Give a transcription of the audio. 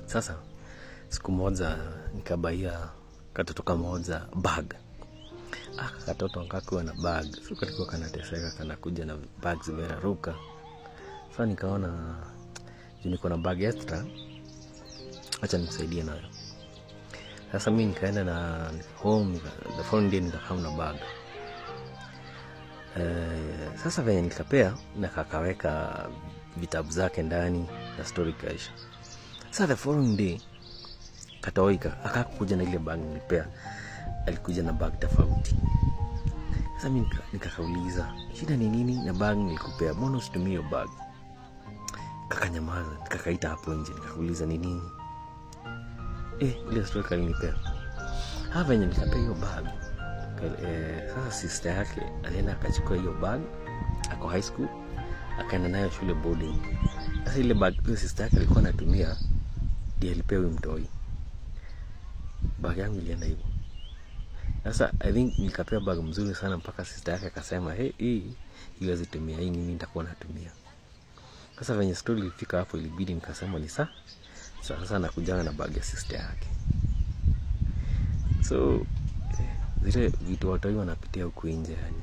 Sasa siku moja nikabaia katoto kamoja bag. Katoto nkakuwa na bag. So kalikuwa kanateseka, kanakuja na bag zimeraruka. Sasa nikaona juu niko na bag extra, acha nimsaidie nayo. Sasa mimi nikaenda na home, the following day nikakaa na bag. Sasa venye nikapea na kakaweka vitabu zake ndani na story kaisha. Sasa the following day katoika akakuja na ile bag nilipea, alikuja na bag tofauti. Sasa mimi nikakauliza, shida ni nini na bag nilikupea, mbona usitumie hiyo bag? Kakanyamaza. Nikakaita hapo nje nikauliza ni nini. Ile story kalinipea. Venye nikapea hiyo bag. Sasa sister yake alienda akachukua hiyo bag, ako high school, akaenda nayo shule boarding. Sasa ile bag hiyo sister yake alikuwa anatumia ndiye alipewa huyo mtoi. Bag yangu ilienda hivyo. Sasa I think nikapewa bag mzuri sana mpaka sister yake akasema hii iweze tumia, hii mimi nitakuwa natumia. Sasa venye story ilifika hapo ilibidi nikasema ni sasa nakujana na bag ya sister yake. So zile vitu watu wanapitia huku nje yani.